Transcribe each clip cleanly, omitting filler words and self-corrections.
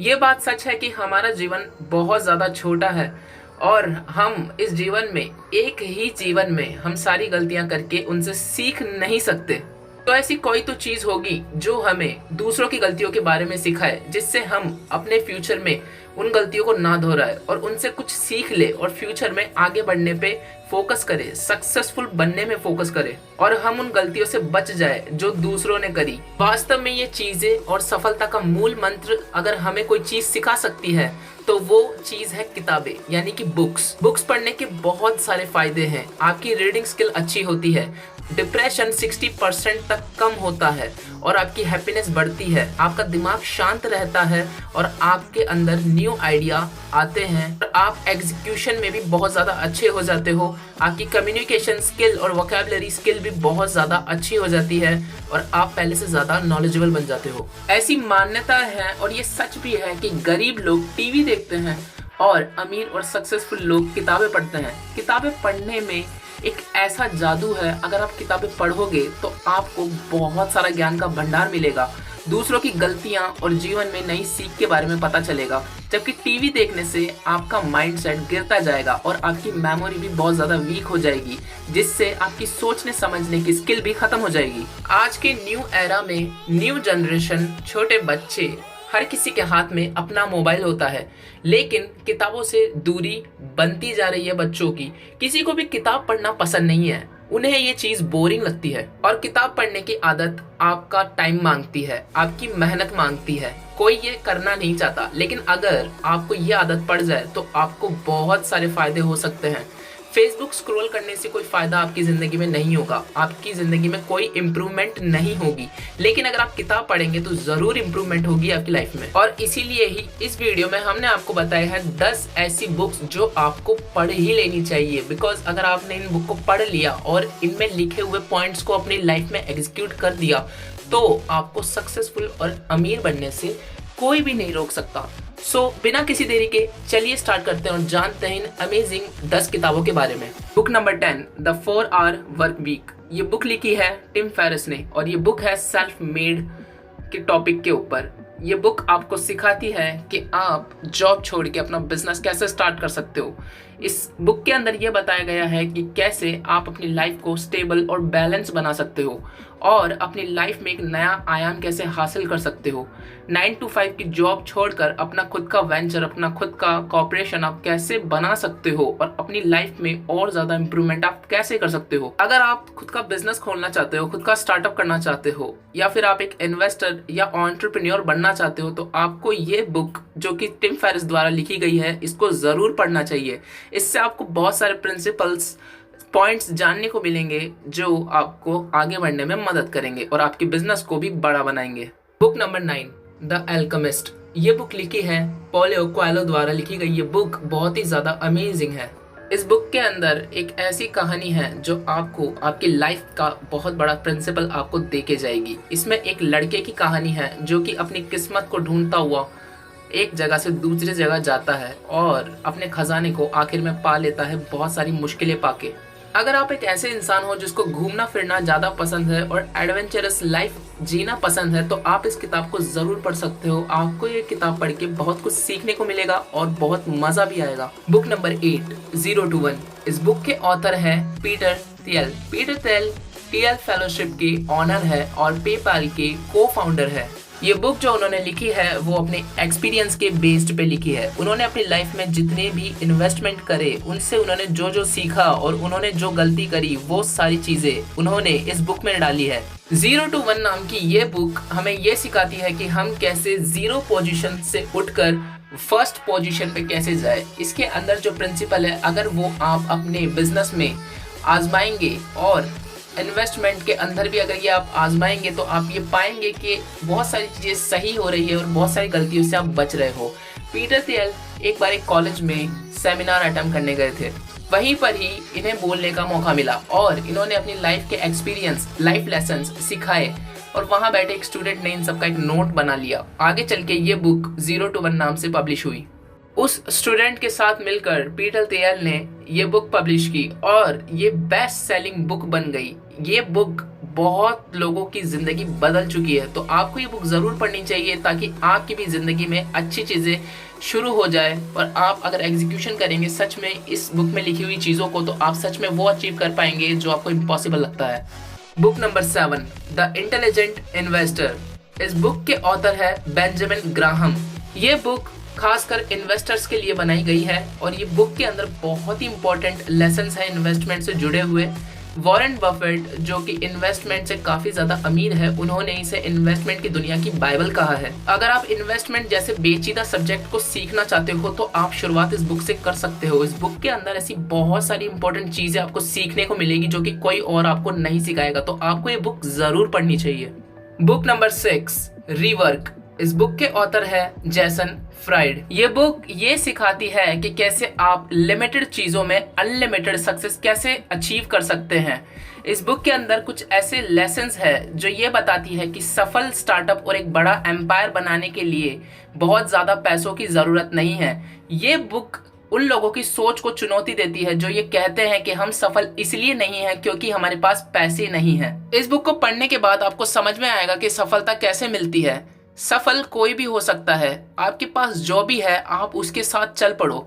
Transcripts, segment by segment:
ये बात सच है कि हमारा जीवन बहुत ज़्यादा छोटा है और हम इस जीवन में एक ही जीवन में हम सारी गलतियां करके उनसे सीख नहीं सकते। तो ऐसी कोई तो चीज़ होगी जो हमें दूसरों की गलतियों के बारे में सिखाए, जिससे हम अपने फ्यूचर में उन गलतियों को ना दोहराए और उनसे कुछ सीख ले और फ्यूचर में आगे बढ़ने पे फोकस करे, सक्सेसफुल बनने में फोकस करे और हम उन गलतियों से बच जाए जो दूसरों ने करी। वास्तव में ये चीजें और सफलता का मूल मंत्र अगर हमें कोई चीज सिखा सकती है तो वो चीज है किताबें, यानी कि बुक्स पढ़ने के बहुत सारे फायदे हैं। आपकी रीडिंग स्किल अच्छी होती है, डिप्रेशन 60% तक कम होता है और आपकी हैप्पीनेस बढ़ती है, आपका दिमाग शांत रहता है और आपके अंदर न्यू आइडिया आते हैं और आप एग्जीक्यूशन में भी बहुत ज़्यादा अच्छे हो जाते हो। आपकी कम्युनिकेशन स्किल और वोकैबुलरी स्किल भी बहुत ज़्यादा अच्छी हो जाती है और आप पहले से ज़्यादा नॉलेजेबल बन जाते हो। ऐसी मान्यता है और ये सच भी है कि गरीब लोग टीवी देखते हैं और अमीर और सक्सेसफुल लोग किताबें पढ़ते हैं। किताबें पढ़ने में एक ऐसा जादू है, अगर आप किताबें पढ़ोगे तो आपको बहुत सारा ज्ञान का भंडार मिलेगा, दूसरों की गलतियां और जीवन में नई सीख के बारे में पता चलेगा। जबकि टीवी देखने से आपका माइंडसेट गिरता जाएगा और आपकी मेमोरी भी बहुत ज़्यादा वीक हो जाएगी, जिससे आपकी सोचने समझने की स्किल भी खत्म हो जाएगी। आज के न्यू एरा में न्यू जनरेशन, छोटे बच्चे, हर किसी के हाथ में अपना मोबाइल होता है, लेकिन किताबों से दूरी बनती जा रही है बच्चों की। किसी को भी किताब पढ़ना पसंद नहीं है, उन्हें ये चीज़ बोरिंग लगती है। और किताब पढ़ने की आदत आपका टाइम मांगती है, आपकी मेहनत मांगती है, कोई ये करना नहीं चाहता। लेकिन अगर आपको ये आदत पड़ जाए तो आपको बहुत सारे फायदे हो सकते हैं। फेसबुक स्क्रॉल करने से कोई फायदा आपकी ज़िंदगी में नहीं होगा, आपकी ज़िंदगी में कोई इम्प्रूवमेंट नहीं होगी, लेकिन अगर आप किताब पढ़ेंगे तो ज़रूर इम्प्रूवमेंट होगी आपकी लाइफ में। और इसीलिए ही इस वीडियो में हमने आपको बताया है 10 ऐसी बुक्स जो आपको पढ़ ही लेनी चाहिए। बिकॉज अगर आपने इन बुक को पढ़ लिया और इनमें लिखे हुए पॉइंट्स को अपनी लाइफ में एग्जीक्यूट कर दिया तो आपको सक्सेसफुल और अमीर बनने से कोई भी नहीं रोक सकता। बिना किसी देरी के चलिए स्टार्ट करते हैं और जानते हैं इन अमेजिंग 10 किताबों के बारे में। Book number 10, the 4 hour work week. ये बुक लिखी है टिम फेरिस ने और ये बुक है सेल्फ मेड के टॉपिक के ऊपर। ये बुक आपको सिखाती है कि आप जॉब छोड़ के अपना बिजनेस कैसे स्टार्ट कर सकते हो। इस बुक के अंदर ये बताया गया है कि कैसे आप अपनी लाइफ को स्टेबल और बैलेंस बना सकते हो और अपनी लाइफ में एक नया आयाम कैसे हासिल कर सकते हो। 9 to 5 की जॉब छोड़कर अपना खुद का वेंचर, अपना खुद का कॉर्पोरेशन आप कैसे बना सकते हो और अपनी लाइफ में और ज़्यादा इंप्रूवमेंट आप कैसे कर सकते हो। अगर आप खुद का बिजनेस खोलना चाहते हो, खुद का स्टार्टअप करना चाहते हो या फिर आप एक इन्वेस्टर या एंटरप्रेन्योर बनना चाहते हो तो आपको ये बुक जो कि टिम फेरिस द्वारा लिखी गई है इसको ज़रूर पढ़ना चाहिए। इससे आपको बहुत सारे प्रिंसिपल्स, पॉइंट्स जानने को मिलेंगे जो आपको आगे बढ़ने में मदद करेंगे और आपके बिजनेस को भी बड़ा बनाएंगे। Book number 9, the alchemist. ये बुक लिखी है पॉलो कोएल्हो द्वारा लिखी गई। ये बुक बहुत ही ज़्यादा अमेजिंग है। इस बुक के अंदर एक ऐसी कहानी है जो आपको आपकी लाइफ का बहुत बड़ा प्रिंसिपल आपको दे के जाएगी। इसमें एक लड़के की कहानी है जो कि अपनी किस्मत को ढूंढता हुआ एक जगह से दूसरी जगह जाता है और अपने खजाने को आखिर में पा लेता है, बहुत सारी मुश्किलें पाके। अगर आप एक ऐसे इंसान हो जिसको घूमना फिरना ज़्यादा पसंद है और एडवेंचरस लाइफ जीना पसंद है तो आप इस किताब को ज़रूर पढ़ सकते हो। आपको ये किताब पढ़ के बहुत कुछ सीखने को मिलेगा और बहुत मज़ा भी आएगा। Book number 8, 0 to 1। इस बुक के ऑथर है पीटर थियल। पीटर थियल टीएल फेलोशिप के ऑनर है और पेपाल के को फाउंडर है। ये बुक जो उन्होंने लिखी है वो अपने एक्सपीरियंस के बेस्ड पे लिखी है। उन्होंने अपनी लाइफ में जितने भी इन्वेस्टमेंट करे उनसे उन्होंने जो जो सीखा और उन्होंने जो गलती करी वो सारी चीज़ें उन्होंने इस बुक में डाली है। 0 to 1 नाम की ये बुक हमें ये सिखाती है कि हम कैसे जीरो पोजीशन से उठकर फर्स्ट पोजीशन पे कैसे जाए। इसके अंदर जो प्रिंसिपल है अगर वो आप अपने बिजनेस में आजमाएंगे और इन्वेस्टमेंट के अंदर भी अगर ये आप आजमाएंगे तो आप ये पाएंगे कि बहुत सारी चीज़ें सही हो रही है और बहुत सारी गलतियों से आप बच रहे हो। पीटर थियल एक बार एक कॉलेज में सेमिनार अटेंड करने गए थे। वहीं पर ही इन्हें बोलने का मौका मिला और इन्होंने अपनी लाइफ के एक्सपीरियंस, लाइफ लेसन्स सिखाए और वहाँ बैठे एक स्टूडेंट ने इन सबका एक नोट बना लिया। आगे चल के ये बुक 0 to 1 नाम से पब्लिश हुई। उस स्टूडेंट के साथ मिलकर पीटर थियल ने ये बुक पब्लिश की और ये बेस्ट सेलिंग बुक बन गई। ये बुक बहुत लोगों की ज़िंदगी बदल चुकी है। तो आपको ये बुक ज़रूर पढ़नी चाहिए ताकि आपकी भी ज़िंदगी में अच्छी चीज़ें शुरू हो जाए और आप अगर एग्जीक्यूशन करेंगे सच में इस बुक में लिखी हुई चीज़ों को, तो आप सच में वो अचीव कर पाएंगे जो आपको इम्पॉसिबल लगता है। Book number 7, the intelligent investor. इस बुक के ऑथर है बेंजामिन ग्राहम। ये बुक खासकर इन्वेस्टर्स के लिए बनाई गई है और ये बुक के अंदर बहुत ही इंपॉर्टेंट लेसन्स हैं इन्वेस्टमेंट से जुड़े हुए। वॉरेन बफेट जो कि इन्वेस्टमेंट से काफी ज्यादा अमीर है, उन्होंने इसे इन्वेस्टमेंट की दुनिया की बाइबल कहा है। अगर आप इन्वेस्टमेंट जैसे पेचीदा सब्जेक्ट को सीखना चाहते हो तो आप शुरुआत इस बुक से कर सकते हो। इस बुक के अंदर ऐसी बहुत सारी इंपॉर्टेंट चीजें आपको सीखने को मिलेगी जो कि कोई और आपको नहीं सिखाएगा, तो आपको ये बुक जरूर पढ़नी चाहिए। Book number 6, rework. इस बुक के ऑथर है जैसन फ्राइड। ये बुक ये सिखाती है कि कैसे आप लिमिटेड चीजों में अनलिमिटेड सक्सेस कैसे अचीव कर सकते हैं। इस बुक के अंदर कुछ ऐसे लेसन्स है जो ये बताती है कि सफल स्टार्टअप और एक बड़ा एम्पायर बनाने के लिए बहुत ज्यादा पैसों की जरूरत नहीं है। ये बुक उन लोगों की सोच को चुनौती देती है जो ये कहते हैं कि हम सफल इसलिए नहीं हैं क्योंकि हमारे पास पैसे नहीं हैं। इस बुक को पढ़ने के बाद आपको समझ में आएगा कि सफलता कैसे मिलती है। सफल कोई भी हो सकता है, आपके पास जो भी है आप उसके साथ चल पड़ो।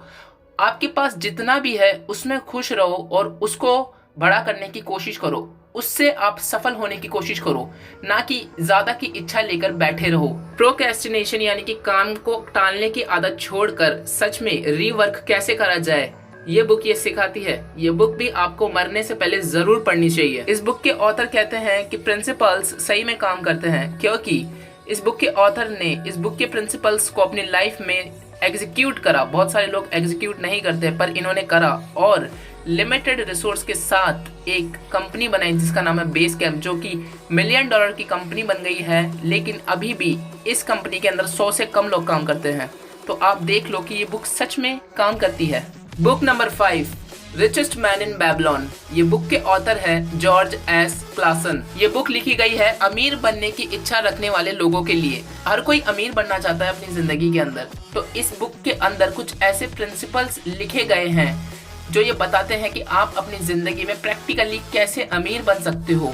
आपके पास जितना भी है उसमें खुश रहो और उसको बड़ा करने की कोशिश करो। उससे आप सफल होने की कोशिश करो, ना कि ज्यादा की इच्छा लेकर बैठे रहो। प्रोक्रेस्टिनेशन यानी कि काम को टालने की आदत छोड़कर सच में रीवर्क कैसे करा जाए, ये बुक ये सिखाती है। ये बुक भी आपको मरने से पहले जरूर पढ़नी चाहिए। इस बुक के ऑथर कहते हैं कि प्रिंसिपल्स सही में काम करते हैं क्योंकि इस बुक के ऑथर ने इस बुक के प्रिंसिपल्स को अपनी लाइफ में एग्जीक्यूट करा। बहुत सारे लोग एग्जीक्यूट नहीं करते पर इन्होंने करा और लिमिटेड रिसोर्स के साथ एक कंपनी बनाई जिसका नाम है बेस कैंप, जो कि $1 मिलियन की कंपनी बन गई है। लेकिन अभी भी इस कंपनी के अंदर 100 से कम लोग काम करते हैं। तो आप देख लो कि ये बुक सच में काम करती है। Book number 5, richest man in Babylon. ये बुक के ऑथर है जॉर्ज एस क्लासन। ये बुक लिखी गई है अमीर बनने की इच्छा रखने वाले लोगों के लिए। हर कोई अमीर बनना चाहता है अपनी जिंदगी के अंदर। तो इस बुक के अंदर कुछ ऐसे प्रिंसिपल्स लिखे गए हैं जो ये बताते हैं कि आप अपनी जिंदगी में प्रैक्टिकली कैसे अमीर बन सकते हो।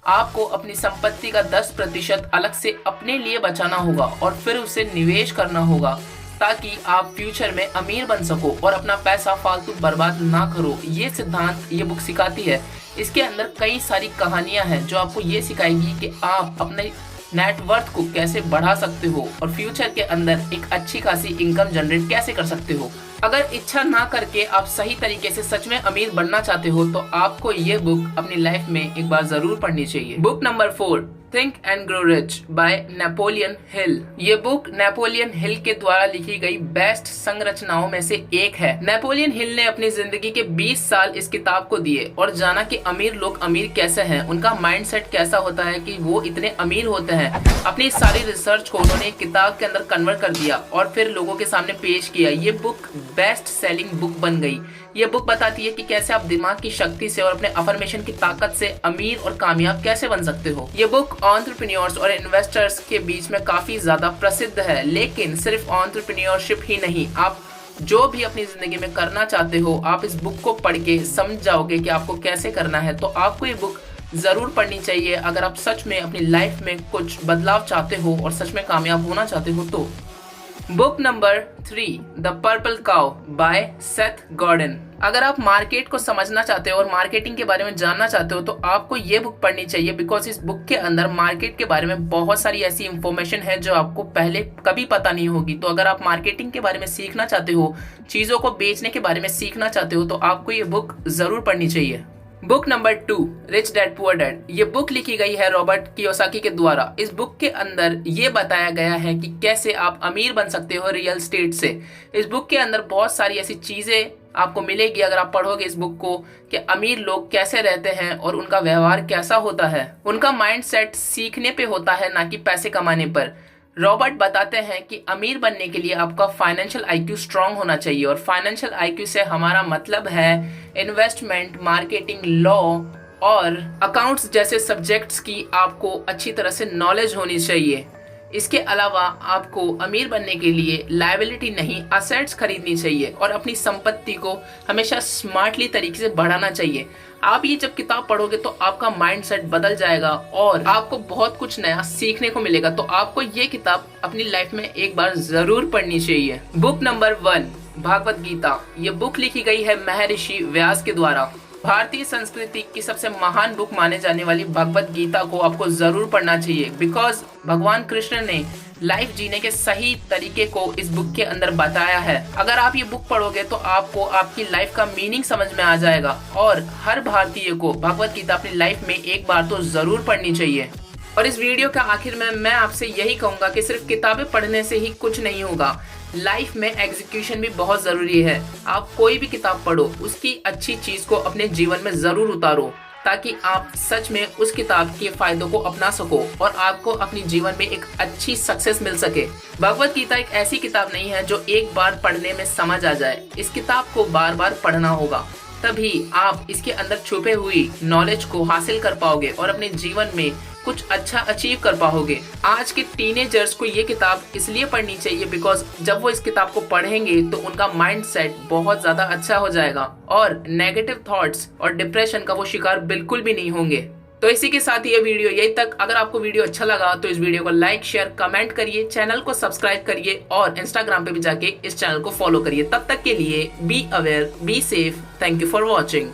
आपको अपनी संपत्ति का 10% अलग से अपने लिए बचाना होगा और फिर उसे निवेश करना होगा ताकि आप फ्यूचर में अमीर बन सको और अपना पैसा फालतू बर्बाद ना करो। ये सिद्धांत ये बुक सिखाती है। इसके अंदर कई सारी कहानियां हैं जो आपको ये सिखाएगी कि आप अपने नेटवर्थ को कैसे बढ़ा सकते हो और फ्यूचर के अंदर एक अच्छी खासी इनकम जनरेट कैसे कर सकते हो। अगर इच्छा ना करके आप सही तरीके से सच में अमीर बनना चाहते हो तो आपको ये बुक अपनी लाइफ में एक बार जरूर पढ़नी चाहिए। Book number 4, think and grow rich by Napoleon Hill. ये बुक नेपोलियन हिल के द्वारा लिखी गई बेस्ट संरचनाओं में से एक है। नेपोलियन हिल ने अपनी जिंदगी के 20 साल इस किताब को दिए और जाना कि अमीर लोग अमीर कैसे हैं, उनका माइंडसेट कैसा होता है कि वो इतने अमीर होते हैं। अपनी सारी रिसर्च को उन्होंने एक किताब के अंदर कन्वर्ट कर दिया और फिर लोगों के सामने पेश किया। ये बुक बेस्ट सेलिंग बुक बन गई। ये बुक बताती है कि कैसे आप दिमाग की शक्ति से और अपने अफर्मेशन की ताकत से अमीर और कामयाब कैसे बन सकते हो। ये बुक एंटरप्रेन्योर्स और इन्वेस्टर्स के बीच में काफी ज्यादा प्रसिद्ध है। लेकिन सिर्फ एंटरप्रेन्योरशिप ही नहीं, आप जो भी अपनी जिंदगी में करना चाहते हो आप इस बुक को पढ़ के समझ जाओगे कि आपको कैसे करना है। तो आपको ये बुक जरूर पढ़नी चाहिए अगर आप सच में अपनी लाइफ में कुछ बदलाव चाहते हो और सच में कामयाब होना चाहते हो तो। Book number 3, the purple cow by Seth Gordon. अगर आप मार्केट को समझना चाहते हो और मार्केटिंग के बारे में जानना चाहते हो तो आपको ये बुक पढ़नी चाहिए बिकॉज इस बुक के अंदर मार्केट के बारे में बहुत सारी ऐसी इंफॉर्मेशन है जो आपको पहले कभी पता नहीं होगी। तो अगर आप मार्केटिंग के बारे में सीखना चाहते हो, चीज़ों को बेचने के बारे में सीखना चाहते हो तो आपको ये बुक जरूर पढ़नी चाहिए। Book number 2, rich dad poor dad. ये बुक लिखी गई है रॉबर्ट कियोसाकी के द्वारा। इस बुक के अंदर ये बताया गया है कि कैसे आप अमीर बन सकते हो रियल एस्टेट से। इस बुक के अंदर बहुत सारी ऐसी चीजें आपको मिलेगी अगर आप पढ़ोगे इस बुक को कि अमीर लोग कैसे रहते हैं और उनका व्यवहार कैसा होता है। उनका माइंडसेट सीखने पे होता है ना कि पैसे कमाने पर। रॉबर्ट बताते हैं कि अमीर बनने के लिए आपका फाइनेंशियल आईक्यू स्ट्रांग होना चाहिए और फाइनेंशियल आईक्यू से हमारा मतलब है इन्वेस्टमेंट, मार्केटिंग, लॉ और अकाउंट्स जैसे सब्जेक्ट्स की आपको अच्छी तरह से नॉलेज होनी चाहिए। इसके अलावा आपको अमीर बनने के लिए लायबिलिटी नहीं असेट्स खरीदनी चाहिए और अपनी संपत्ति को हमेशा स्मार्टली तरीके से बढ़ाना चाहिए। आप ये जब किताब पढ़ोगे तो आपका माइंडसेट बदल जाएगा और आपको बहुत कुछ नया सीखने को मिलेगा। तो आपको ये किताब अपनी लाइफ में एक बार जरूर पढ़नी चाहिए। Book number 1, Bhagavad Gita. ये बुक लिखी गई है महर्षि व्यास के द्वारा। भारतीय संस्कृति की सबसे महान बुक माने जाने वाली भगवत गीता को आपको जरूर पढ़ना चाहिए, बिकॉज भगवान कृष्ण ने लाइफ जीने के सही तरीके को इस बुक के अंदर बताया है। अगर आप ये बुक पढ़ोगे तो आपको आपकी लाइफ का मीनिंग समझ में आ जाएगा और हर भारतीय को भगवत गीता अपनी लाइफ में एक बार तो जरूर पढ़नी चाहिए। और इस वीडियो के आखिर में मैं आपसे यही कहूंगा कि सिर्फ किताबें पढ़ने से ही कुछ नहीं होगा, लाइफ में एग्जीक्यूशन भी बहुत जरूरी है। आप कोई भी किताब पढ़ो, उसकी अच्छी चीज को अपने जीवन में जरूर उतारो, ताकि आप सच में उस किताब के फायदों को अपना सको और आपको अपनी जीवन में एक अच्छी सक्सेस मिल सके। भगवत गीता एक ऐसी किताब नहीं है जो एक बार पढ़ने में समझ आ जाए। इस किताब को बार बार पढ़ना होगा, तभी आप इसके अंदर छुपे हुई नॉलेज को हासिल कर पाओगे और अपने जीवन में कुछ अच्छा अचीव कर पाओगे। आज के टीनेजर्स को ये किताब इसलिए पढ़नी चाहिए बिकॉज जब वो इस किताब को पढ़ेंगे तो उनका माइंडसेट बहुत ज्यादा अच्छा हो जाएगा और नेगेटिव थॉट्स और डिप्रेशन का वो शिकार बिल्कुल भी नहीं होंगे। तो इसी के साथ ये वीडियो यही तक। अगर आपको वीडियो अच्छा लगा तो इस वीडियो को लाइक, शेयर, कमेंट करिए, चैनल को सब्सक्राइब करिए और इंस्टाग्राम पे भी जाके इस चैनल को फॉलो करिए। तब तक के लिए be aware, be safe. Thank you for watching.